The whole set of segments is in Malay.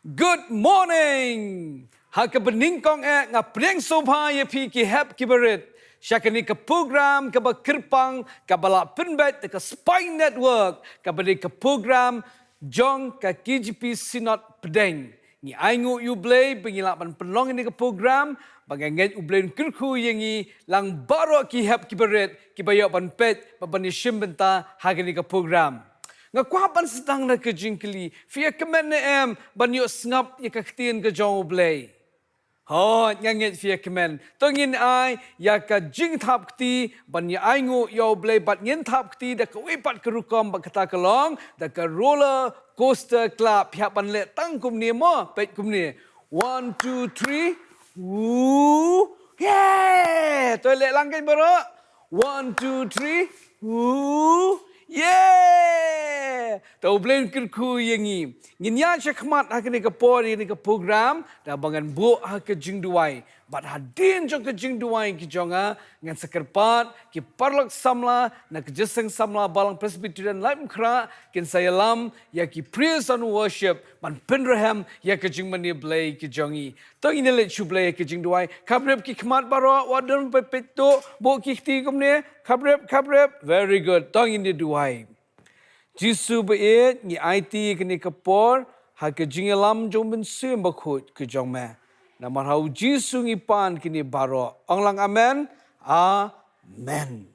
Good morning. Haka beningkong ngapreng sobha ye pi ki hap ki berit. Syakani ke program ke kyrpang ke balak penbet ke spine network ke beri ke program jong ke KJP sinot pedeng. Ni aingu you Blei pengilapan penlong ini ke program bagangen u Blei Un kyrkhu yengi lang baroh ki hap ki berit ki bayo pan Peit benediction bynta hagani ke program. Ngakwapan sedang na ke jingkli, fia kemen na banyo ngap ya kaktiin ke jong Blei. Ho, ngangit fia kemen. Tongin ai, ya ka jing thap kti, banyo aingu yo Blei bat ngin thap kti, da ka wepat ke rukom bat kata kelong, da ka roller coaster club, pihak pan le tang kum ni mo, Peit kum ni. 1, 2, 3, woo, yeah! Toilet langkai baroh. 1, 2, 3, woo, yeah! Tahu Blei Un kyrkhu yengi. Nginya cakmat hakini ke pori ni ke program dah bangan bu hak ke jing duai. Bat hadin jong ke jing duai ki jonga ngan sekerpat ki parlok samla na ke jeseng samla balang Presbyterian lyngba kin saya lam ya ki praise and worship man penraham ya ke jing mani Blei ki jongi. Tong ini let chu Blei ke jing duai. Kabrep ki khmat baroh wadon pepeto bo ki khti kumne kabrep very good. Tong ini duai. Jisu beit ni IT kini kapor ha ke jingelam jong ben sim bakhut ke jong me. Na marhau Jisu ngipan kini baroh. Onglang amen. Amen.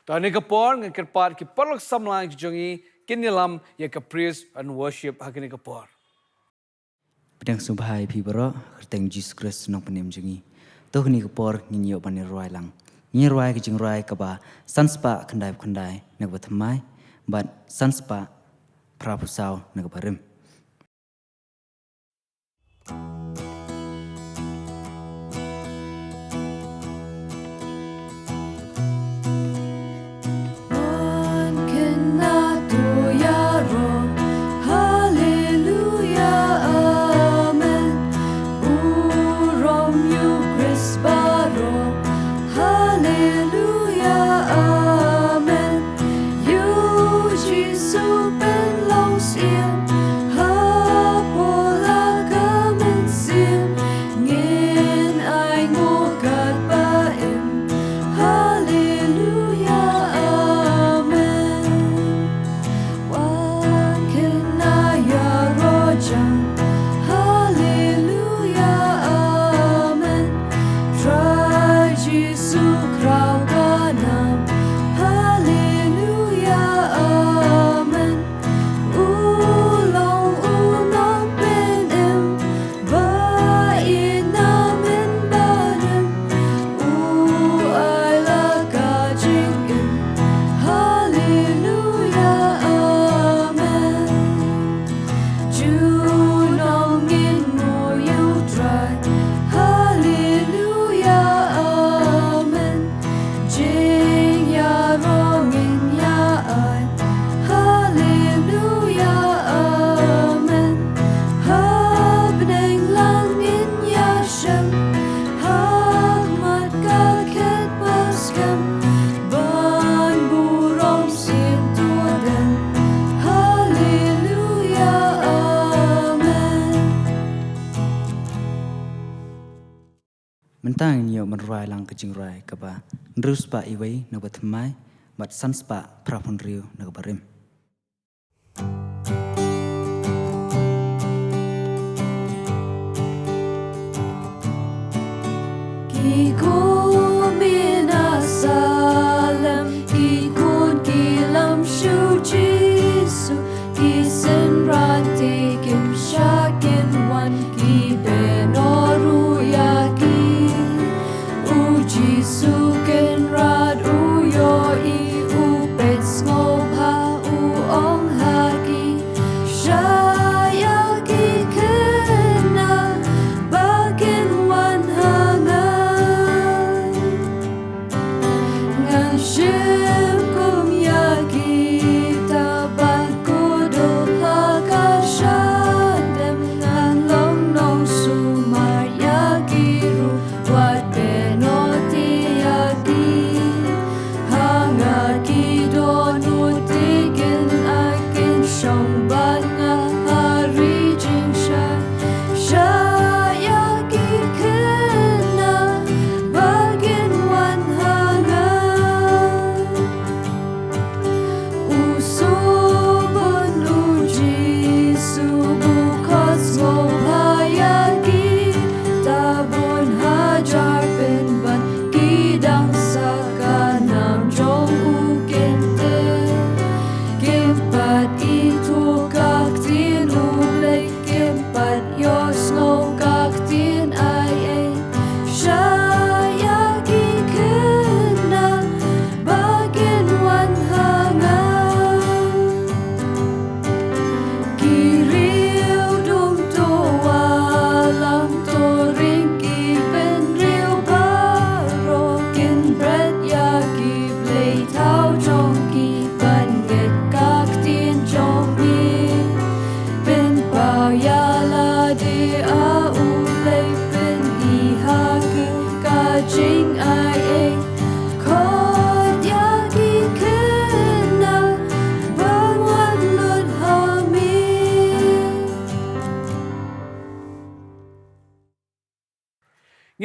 Ta ni kapor ngkerpat ki parlok samlang ki jongi kini lam ya ke praise and worship ha kini kapor. Pedang subhai pi baroh kerteng Jesus Christ nong penem jengi. Toh ni kapor nginyo pani roi lang. Ngi roi ke jing roi kaba sanspa khandai nak bathamai. But sanspa prabusau nagabarim. Mentang nyo menruai lang ke jing roi kaba nruspa iwei nabathamai bat sanspa prapunriu nagabarim. Kikun minasalem, kikun kilam shu Jisu, kisen ranti kim shakin wan ki benoru yaki, u Jisu ken rad u yo I u Peit ngobha u ong hagi, shaya ki khynnah bakin wan hanga.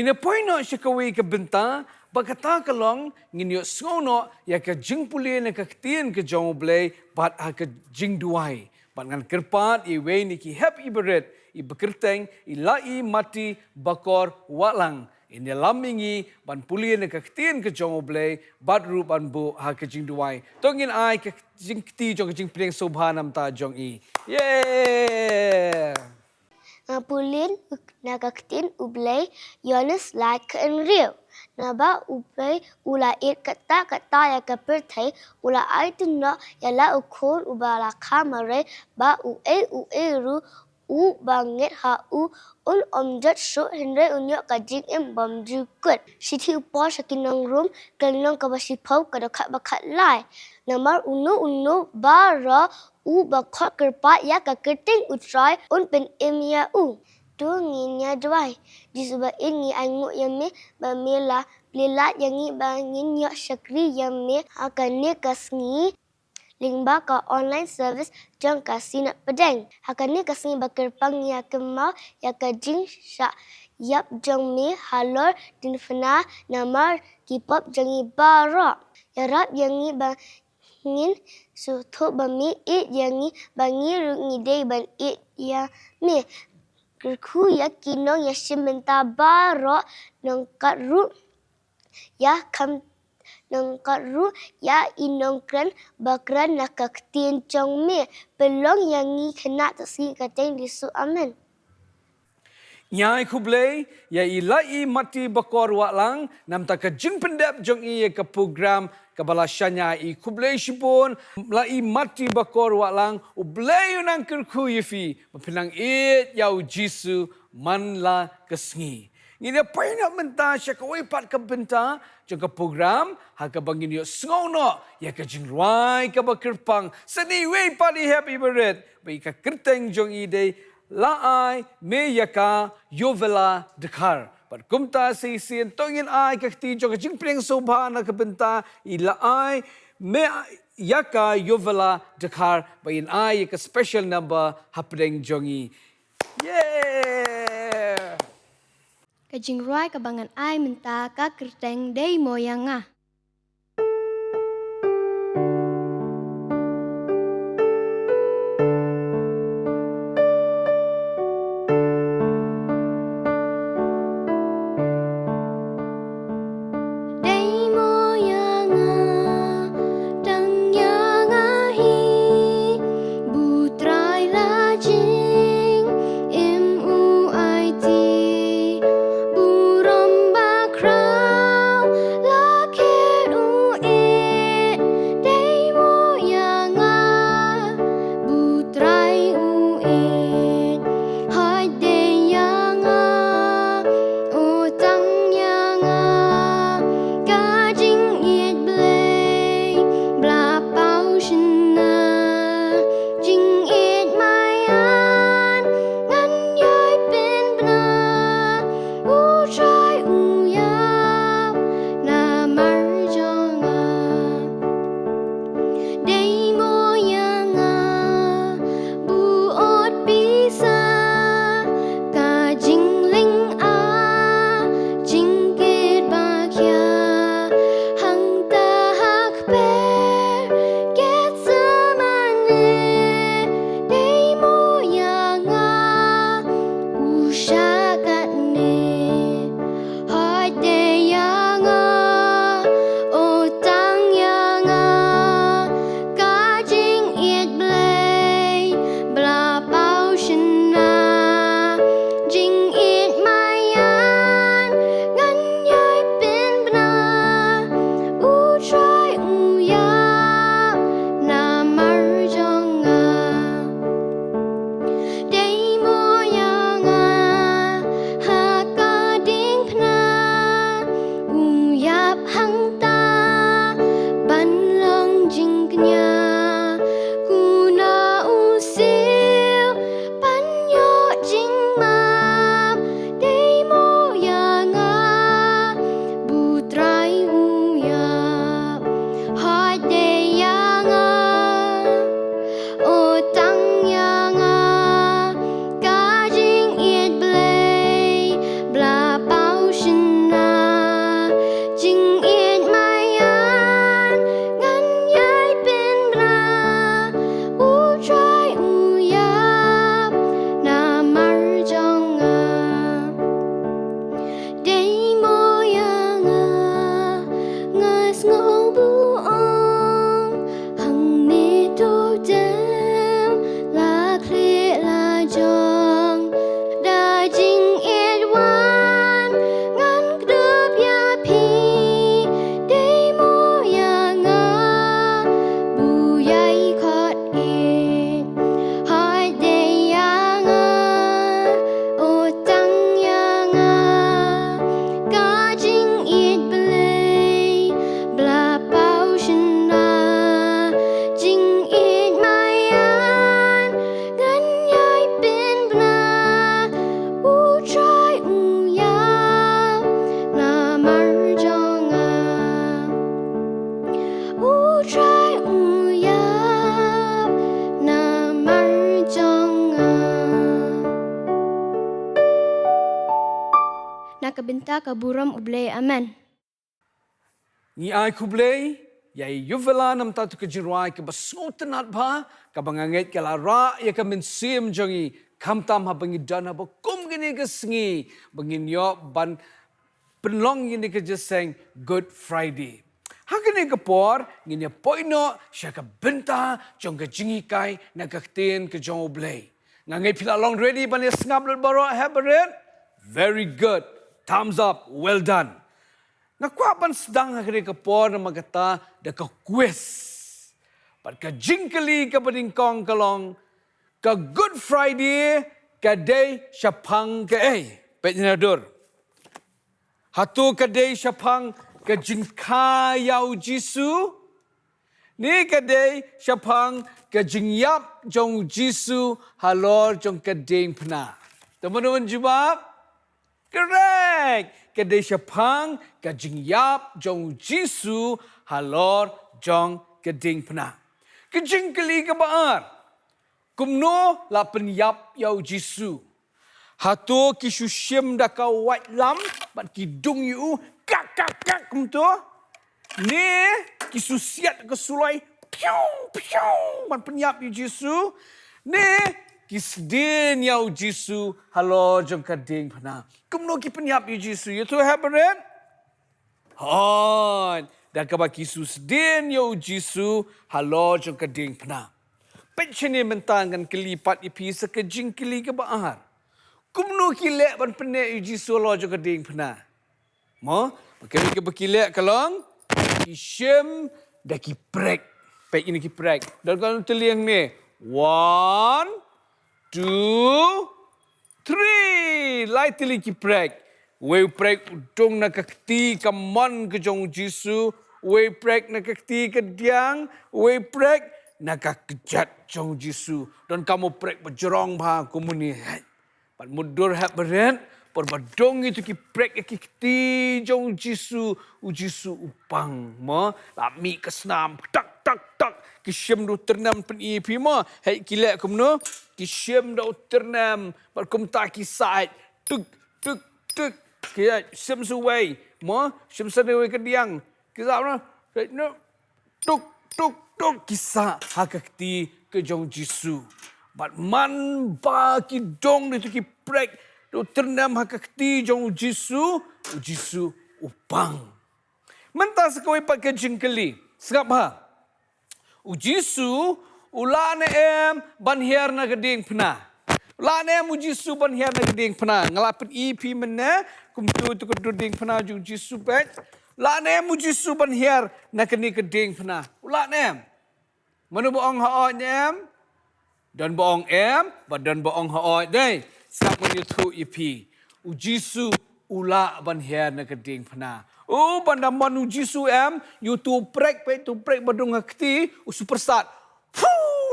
Ngina poino syakawi ke bynta, bakata kalong nginyo skono ya ke jingpuli na kaktian ke jong blei bat ha ke jingduai. Bat ngan kerpat I wei ni ki hep ibaret I bekerteng I lai mati bakor walang. Ini lamingi ban puli na kaktian ke jong blei bat ru ban bu ha ke jingduai. Tongin ai ke jingti jong jingpring subhanam ta jong I. Yeah! Ngapulin nagaktin ublay Yonas like and real. Naba ublay ula it kata ya kapirtay ula ay tunno yala ukon ubala kamare ba ru u bangit ha un omjat so hindre unyo kajing bam jukut. Siti upo sa kinang room kanong kabasipaw kadakat bakat lai. Namar uno baroh u bakot kerpat ya kaketing utrai un pen emia u. Tu nginya dwai. Disuba ini angu yame bamela lela yangi bangin yo syakri yame akane kasngi lyngba ka online service jong kasina pedeng. Hakane kasngi bakirpang ya kemau ya kajing syak yap jong me halor din fena namar kipop jangi baroh. Ya rap yangi bangin suto bami it yangi bangi rungide ban it ya me. Kyrkhu ya kinong ya simenta baroh nongkat ru ya kam nongkat ru ya inongkren bakran nakaktin chong me pelong yangi khynnah tasi kateng disu amen. Nyai kublei ya ilai mati bakor walang nam ta ka jing pendap jong I ke program kabalashanya I kublei shipon lai mati bakor walang u Blei Un ang kyrkhu yifi mapinang it yau jisu man la kesngi. Ngina paina menta syakawai pat ka bynta jong ka program ha ka bangin yo sngono ya ka jingruai ka bakirpang seni wei pat I happy beret bai ka kerteng jong iadei laai me yaka yovela dekhar. But kumta si sin tongin ai kakti jong jingpring sobhana ka bynta I laai me yaka yovela dekhar bayin ai ka special number hapdeng jongi. Yeah! Kajing ruai kabangan ai minta ka kerteng day moyanga. nak ke bynta ke buram Blei aman. Ni ai ku Blei, yai yuvela nam tatu ke jiruai ke basotenat ba, ke banganget ke lara ya ke mensim jongi, kamtam ha bangi dana ba kum gini ke sngi, bangin yo ban penlong ini ke jeseng Good Friday. Hakini ke por, ngini poino, sya ke bynta, jong ke jinghikai, na ke kten ke jong Blei. Ngangai pila long ready ban ya sngap lut baroh habaret? Very good. Thumbs up. Well done. Ngakwapan sedang hakini ke por na magata da ke quiz. Pat ke jingkali ke peningkong kalong, ke Good Friday, ke day syapang ke Peit nadur. Hatu ke day syapang ke jingkai yau Jisu. Ni ke day syapang ke jingyap jong Jisu halor jong ke ding pena. Teman-teman jawab? Correct. Ke day syapang ke jingyap jong Jisu halor jong ke ding pena. Ke jingkali ke baar. Kumno la penyap yau Jisu. Hatu kisusyim da ka white lam bat kidung yu kak kumto. Ni kisusiat ke sulai piu ban penyap yu Jisu. Ni kisdin yau Jisu halo jong kading pana. Kumno ki penyap yu Jisu yu tu habaret. Hon dan ka ba kisusdin yau Jisu halo jong kading pana. Peit sini mentangan kelipat ipi sekejing keli ke baar. Kumno kilek ban penek yu Jisu halo jong kading pana. Mo, bakal ke bekilek kalong kisyem dah kiprek. Peit ini kiprek. Dan kalau teliang ni. 1, 2, 3. Lai teli kiprek. Wei prek udong na kakti kamon ke jong Jisu. Wei prek na kakti ke diang. Wei prek na kakejat jong Jisu. Dan kamu prek berjerong bah komuni. Pat mudur hat beret. Perbadong itu ki prek ki kti jong Jisu Jisu upang mo la mi kesnam tak ki syem do ternam pen ipi mo hai kilek kumno ki syem do ternam par kum ta ki sait tuk ki syem suwei mo syem sanewei ke diang ki sa no tuk kisah hakakti ke jong Jisu bat man ba ki dong itu ki prek do ternam hakakti jong Jisu upang. Mentah sekawai pat ke jingkali. Sekap ha. Jisu ula ne em ban hiar na geding pena. Ula ne em Jisu ban hiar na geding pena. Ngalapen ipi mena kumtu tu keding pena jong Jisu pet. Ula ne em Jisu ban hiar na keni geding pena. Ula ne em. Manu boong ha ne em dan boong em badan boong ha dei. Sap when you throw ipi. Jisu ula ban hiar na keding pena. Banda manu Jisu em, you tu prek badung akti, superstar.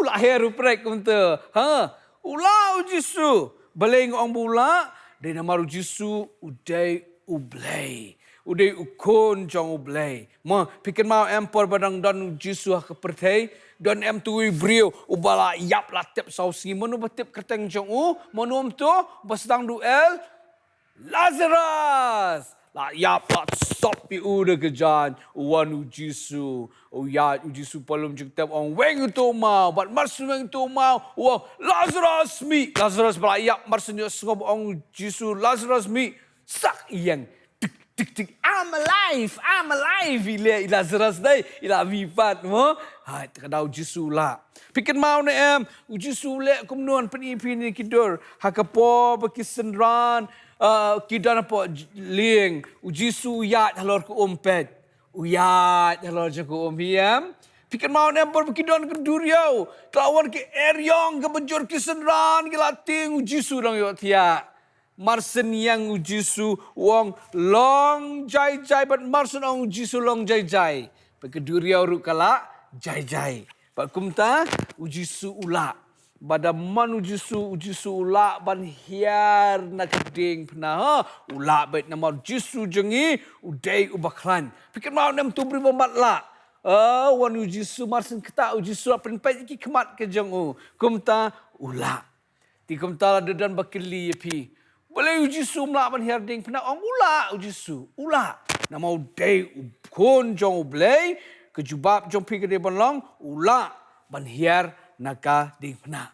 Lahir prek kunta. Ha, ula Jisu. Baleng ong bula, de namaru Jisu udai Blei. Udai ukon jong Blei. Ma pikir mau em por badang dan Jisu ke pertai. Dan em tui brio ubala yap latep sausi manu batip kerteng jong manu tu basdang duel Lazarus la yap lat stop pi uda kejan wanu Jisu ya Jisu palum jeng tep ong weng tu mau bat marsu weng tu mau wa Lazarus bala yap marsu nyo skob ong Jisu Lazarus mi sak yang tik I'm alive ila Lazarus dai ila vivat mo hai kadau Jisu la pikir mau ne em Jisu le kumnuan penipi ni kidur hakapo bekisenran kidan apa ling Jisu yat halor ku umpet uyat halor jaku umpiam pikir mau ne por bekidan keduriau kelawan ke eryong ke bejor kisenran ke lating Jisu dang yo tia marsen yang Jisu wong long jai bat marsen ong Jisu long jai pekeduriau ru kala jai pak kumta Jisu ula bada man Jisu ula ban hiar na keding pena ula bet nama Jisu jengi udai ubaklan pikir mau nem tu beri bomatla wan Jisu marsen keta Jisu apen Peit ki kemat ke jong kumta ula ti kumta dan bakili pi Boleh uji su melak ban hiar ding pena ong ula uji su. Ula. Nama udai ukon jong blei kejubab jong pi ke bonlong ula ban hiar naka ding pena.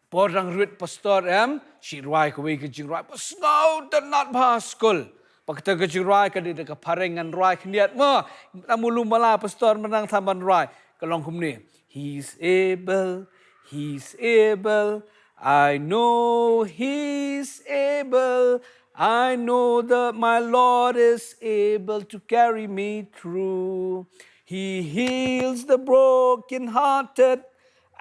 Porang ruit pastor si ruai ke ke jing ruai pasngau dan not baskul. Pakta ke jing ruai ke de ke parengan ruai kniat mo namulu mala pastor menang tamban ruai kelong kumni. He's able, he's able. I know he's able. I know that my Lord is able to carry me through. He heals the broken-hearted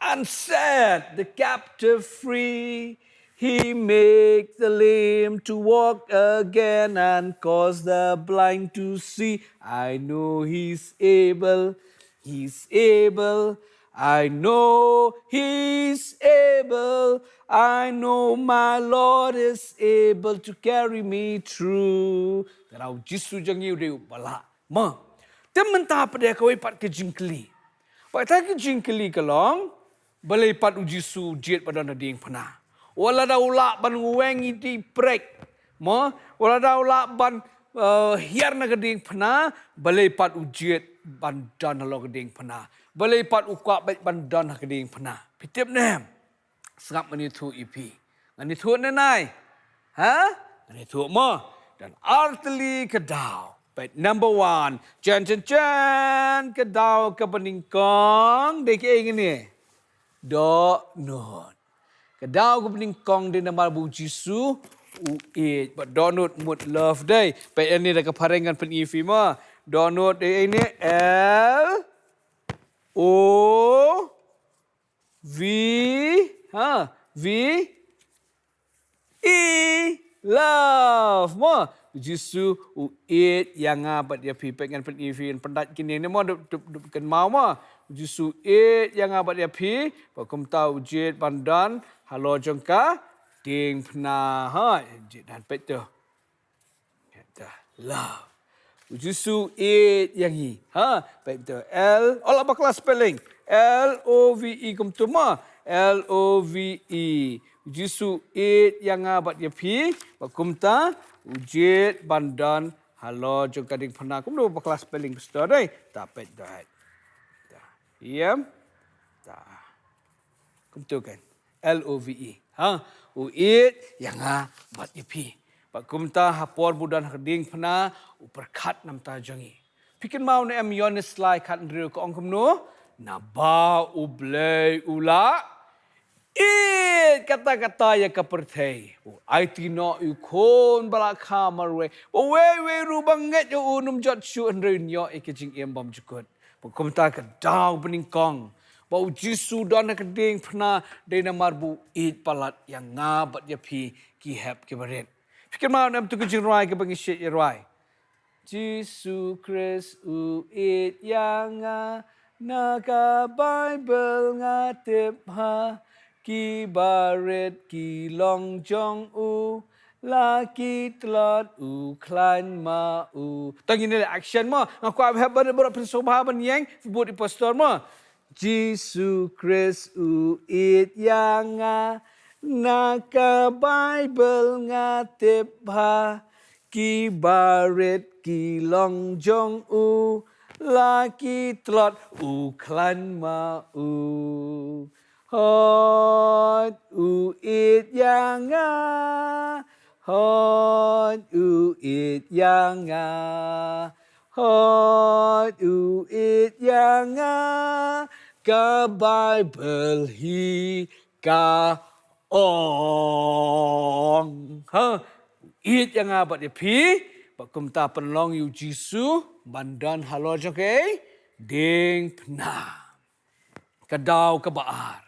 and set the captive free. He makes the lame to walk again and cause the blind to see. I know he's able. He's able. I know he's able. I know my Lord is able to carry me through. Terau Jisu jangi udah bala. Ma, temen tak pada kau ipat ke jingkli. Pada ke jingkli kelong, balai pat uji su jet pada nading pernah. Wala dah ulak ban nguwengi di break. Ma, wala dah ulak ban hiar na keding pernah, balai pat ujiet ban dan lo keding pernah. Balai pat ukak baik ban dan keding pernah. Pitip nem. Sengap menitu ipi. Menitu nenai. Ha? Menitu mo. Dan arteli kedau. Baik number 1. Jan kedau ke peningkong. Dek ingin do not. Kedau ke peningkong di nama Bu Jisu. Uit. But donut mood love day. Baik ini dah keparengan penifi mo. Donut day ini L O V V E love mo Jisu uit yang apa dia pi pengen penifin pendat kini ni mo ken mau mo Jisu it yang apa dia pi pakum tau jet pandan halor jongka ding pna ha dan pet tu kata love Jisu it yang hi ha pet tu L all apa kelas spelling L O V E kum tu mo L O V E Jisu it yang apa dia pi pakum ta ujet bandan halor jong kading pernah kum do kelas spelling besar dai tak pet dah iya tak kum tu kan L O V E ha uit yang bat ipi pakum ta hapor budan kading pernah uperkat nam ta jangi pikin mau ne am yonis lai kat ndriu ko ongkum no na ba ublei ula kata-kata yang kepertai. I tino ikon balakha marwe. We rubanget yo unum jot shu andrin yo ikijing embam jukut. Pakum ta ka daw peningkong. Bau Jisu dan keding pernah dena marbu it palat yang ngabat ya pi ki hep ki baret. Fikir mau nam tu kijing rai ke bangi ya rai. Jisu Kris it yang naga Bible ngatip ha. Ki baret ki long jong u laki telot u klan ma u. Tang ini action mo. Aku have berat pensobha ban yang buat di pastor mo. Jisu Kris it yang naka Bible ngatip ha. Ki baret ki long jong u laki telot u klan ma u. Hot it yang hot it yang hot it yang ka Bible hi ka ong ha it yang apa dia pi bakum ta penlong yu Jisu bandan halor jokai ding pna kadau kebaar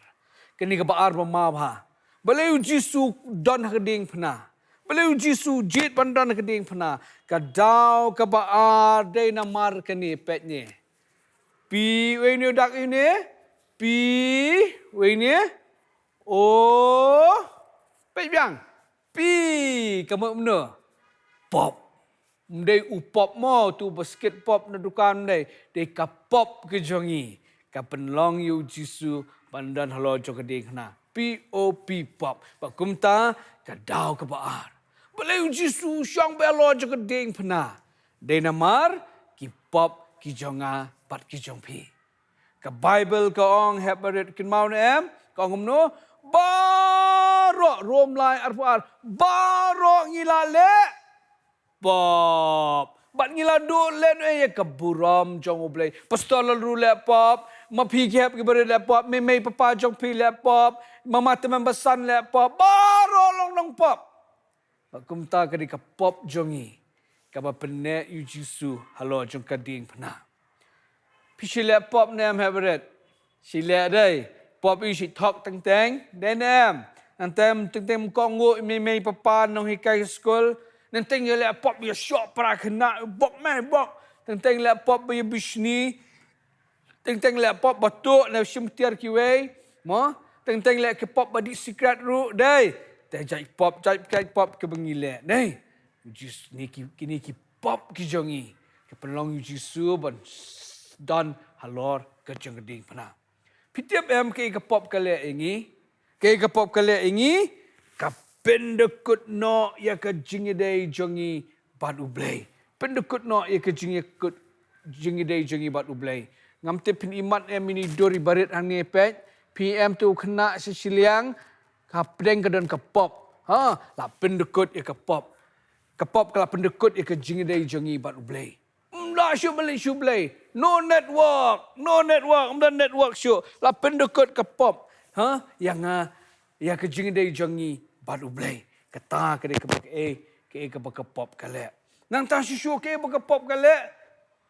kini kebaar memabha. Balai Jisu dan keding pernah. Balai Jisu jit bandan keding pernah. Kadau kebaar day namar kini petnya. Pi wene dak ini. Pi wene. Oh. Pet biang. Pi kamu mana? Pop. Mdai upop mo tu basket pop na dukan mdai. Dai kapop ke jongi. Kapenlong yu Jisu bandan halor jong keding na POP pop pakum ta kadau kebaar Blei Un Jisu syang belo je keding pena. Dei namar ki pop ki jonga pat ki jongpi. Ke Bible ke ong hebarit kin mau em ke ong no baroh rom lai arfuar baroh ngilale pop. Bat ngila do len ya ke buram jong blei. Pastor lalu le pop. Mapi kep ke beri le pop. Memei papa jong pi le pop. Mama teman besan le pop. Baroh long long pop. Kum ta ke di ke pop jongi. Kaba pene yu Jisu halor jong kading pena. Pi le pop nem hebarit. Si le dai. Pop yu si talk teng teng. Nem. Antem teng teng kong ngo memei papa nong hikai school. Nanti dia lihat pop dia syok para kena bok mai bok. Nanti lihat pop dia bisni. Nanti lihat pop batuk na simtiar kiwei. Mo. Nanti lihat ke pop badi secret ru dai. Jai pop ke bengile. Dai. Jis ni kini ki pop ki jongi. Ke penlong Jisu ban dan halor ke jengding pana. Pitiap em ke pop kale ingi. Ke pop kale ingi. Pendekut no ya ke jinghikai jongi bat ublei. Pendekut no ya ke jinghikai jongi bat ublei. Ngam te pin imat em ini dori barit hangi Peit. PM tu kena sesiliang ka pedeng ke dan ke pop. Ha, la pendekut ya ke pop. Ke pop kala pendekut ya ke jinghikai jongi bat ublei. La syuk blei. No network. Umdan network syuk. La pendekut ke pop. Ha, yang ya ke jinghikai jongi bat ublei. Kata ke ke pop kale. Nang ta susu ke pop kale.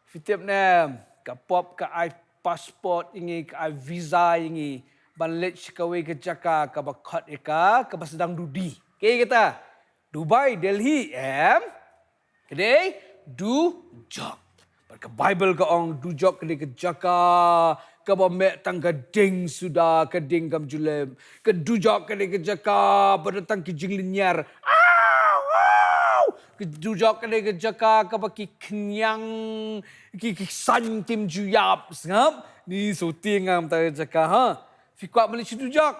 Fitip nem ke pop ke ai passport ingi ke ai visa ingi. Banlet sikawe ke Jaka ke bakot eka ke sedang dudi. Ke kata Dubai, Delhi kedai du jok. Ke Bible ke ong du jok kedai ke Jaka. Ke bamek tang keding sudah keding kam julem. Ke du jok kedai ke Jaka berdatang ke jinglinyar. Ke du jok kedai ke Jaka ke baki kenyang ki san tim juyap ngam ni suting ngam ta Jaka ha. Fikwak balik du jok.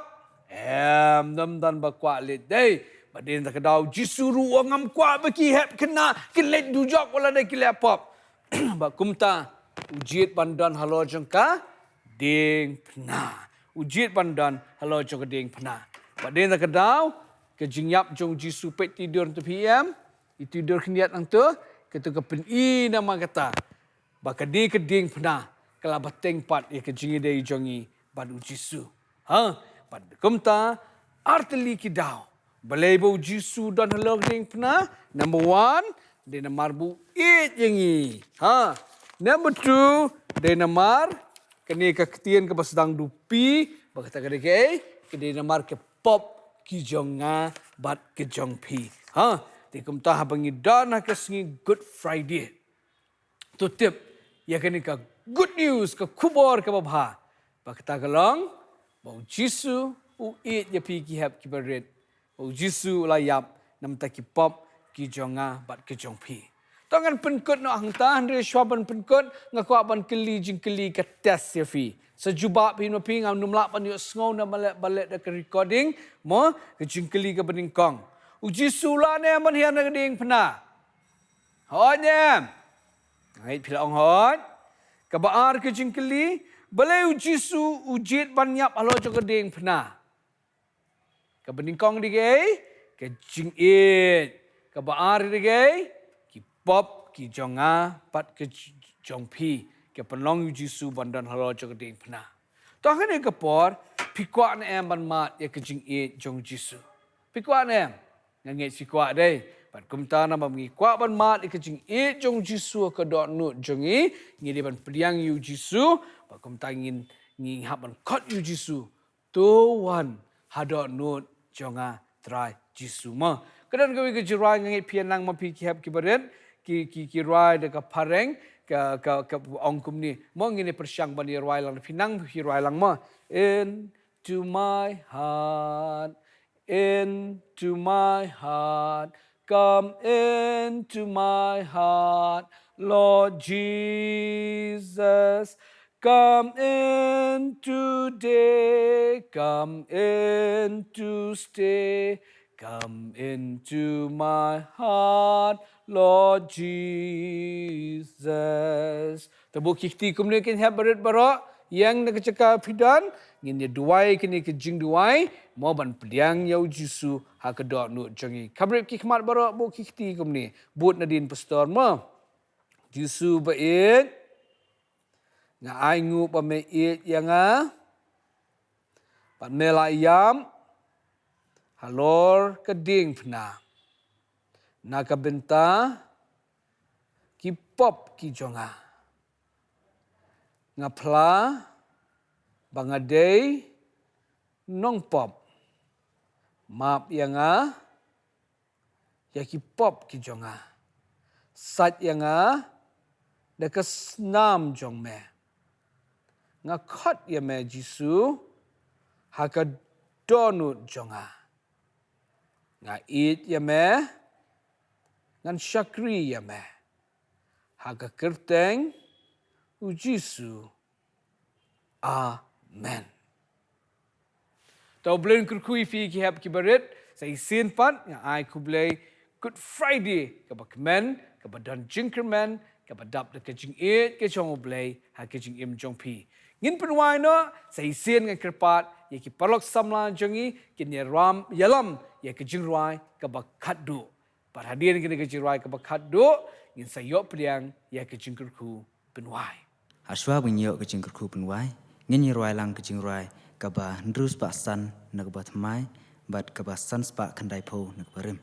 Dam dan bakwak lit dei. Badin tak kedau jisuru ngam kwak baki hep kena kelet du jok wala dai kilap pop. Bak kumta ujit pandan halor jengka ding pena. Ujit pandan halor jengka ding pena. Bak dia tak kedau ke jingyap jong Jisu Peit tidur tu PM. Itu tidur keniat ang tu ketu ke peni nama kata. Bak di ke ding pena. Kala bateng pat ya ke jinghikai jongi badu Jisu. Ha, bad kumta arteli kidau. Balaibo Jisu dan halor ding pena. Number 1 dia namar bu it yengi. Ha. Number 2 dia namar kini keketian ke sedang dupi bakata ke dia namar ke pop ki jonga bat ke jongpi. Ha. Ti kumta habangi dan ke sngi Good Friday. Tu tip ya kini ke good news ke kubor ke babha. Bakata kelong bau Jisu u it ya pi ki hab ki barit. Bau Jisu layap nam ta ki pop ki jonga bat ki jongpi. Tangan penkut no hangta andre swaban penkut ngaku aban keli jingkeli ke test ya fi. Sejubak pi no pi ngam numlak pan yo sngo na balik de ke recording mo ke jingkeli ke beningkong. Uji sula ne man hian ke ding pena. Honya. Ngai pila ong hot. Ke baar ke jingkeli balai uji su ujit banyap alo jo ke ding pena. Ke beningkong dige ke jingit. Ke baar dige ki pop ki jonga pat ke jongpi ke penlong Jisu bandan halor jo keding pena. Tangan ke por pikwa ne em ban mat ya ke jing e jong Jisu. Pikwa ne nganget sikwa dei. Pat kumta na bami kwa ban mat ke jing e jong Jisu ke dot nut jongi ngi ban priang yu Jisu pat kumta ngin ngi haban kot yu Jisu. To wan hadot nut jonga try Jisu ma. Kedan kami ke jirai nganget pianang mapi ki hab ki baret ki rai de ka pareng ke ongkum ni mo ngini persyang bani rai lang pinang hi rai lang ma into my heart come into my heart Lord Jesus come in today come in to stay Come into my heart, Lord Jesus. Tebuk kiti kumnikin heb berit baroh yang nak cakap pidan ngin dia duai kini ke jing duai mau ban pediang yau jisu ha ke dok nu jangi. Kabrip ki khmat baroh bu kiti kumni but nadin pastor mo. Jisu bait nga ai ngu pa me it yang pat mela yam halor keding pna. Naka bynta ki pop ki jonga. Ngapla bangadei nong pop. Map yang ya ki pop ki jonga. Sat yang dekas nam jong me. Ngakot ya me Jisu haka donut jonga. Nga it ya me, ngan syakri ya me. Haka kerteng, ujisu. Amen. Tau Blei Un kyrkhu fi ki hab ki barit, saya sin pat, nga ai ku Blei Good Friday, kaba kemen, kaba dan jingkren, kaba dap de ke jing it, ke jong Blei, ha ke jing im jong pi. Ngin penwai no, saya sin ngan kerpat, ye ki parlok samla jongi, kin ye ram yalam, ye ke jing ruai, kaba kaddu. Par hadir kini ke jing ruai, kaba kaddu, ngin sayok peliang, ye ke jingkyrkhu penwai. Aswa binyo ke jingkyrkhu penwai, ngin ruai lang ke jing ruai, kaba ndrus pak san nak bat mai, bat kaba san spak kandai po nak barim.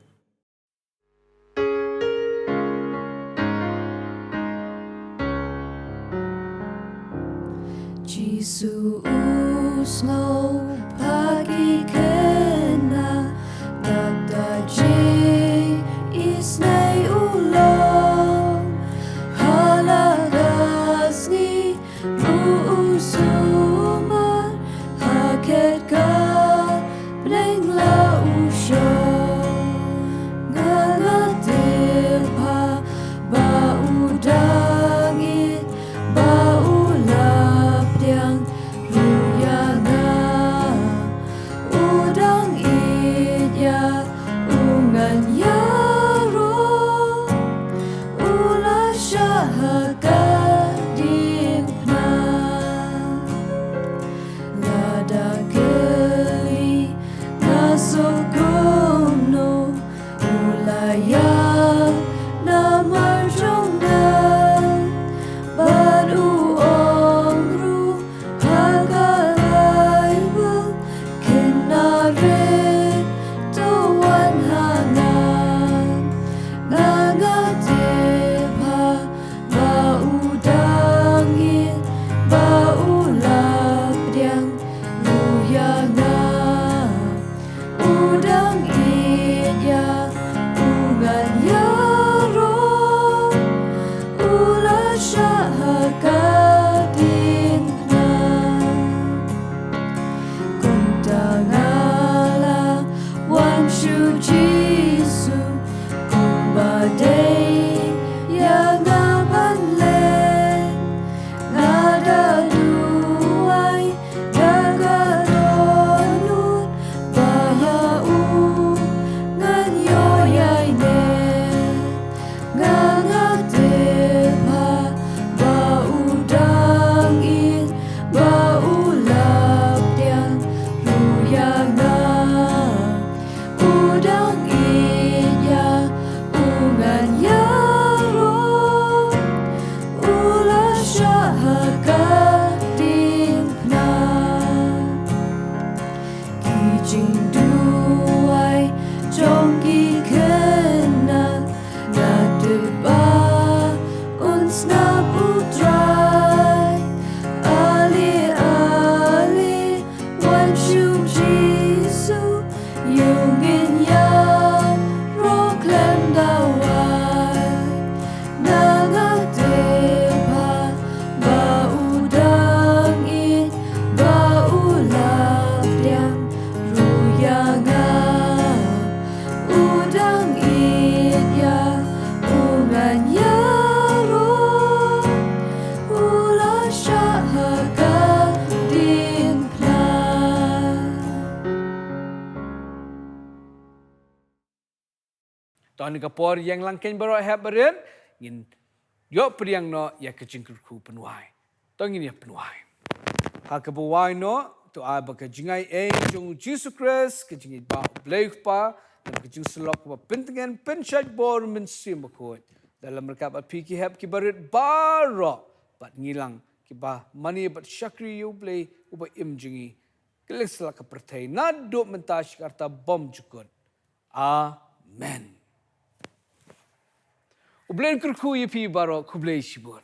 Jisu usno pagi khynnah dada je isnai ulong halaga sngi usuman haket ka bleng la usho ngalatil pa ba udangit ba yang ruyana udang idya ungan yaro ula syahaka dipna lada keli nasokono ulaya namar jongan baru ตอนนี้ก็ปอร์ยังลังเกนบารอแฮบเบเรนยินยอปเรียงเนาะอยากจะจิงกึคูเป็นวายต้องยินอยากเป็นวายหากเป็นวายเนาะตัวอาบกับจิงไอเองจงยิสุคริสกับจิงบ่าวเบลย์ปาแล้วกับจิงสลอกกับเป็นตั้งเป็นชัดบอร์มันซิมบคุดdalam mereka pergi heb kibarit baroh bat ngilang kiba mani bat syakri yu blei uba im jingi kelek selaka pertai naduk mentash karta bom jukun amen ublei kyrkhu yipi baroh kublei shibun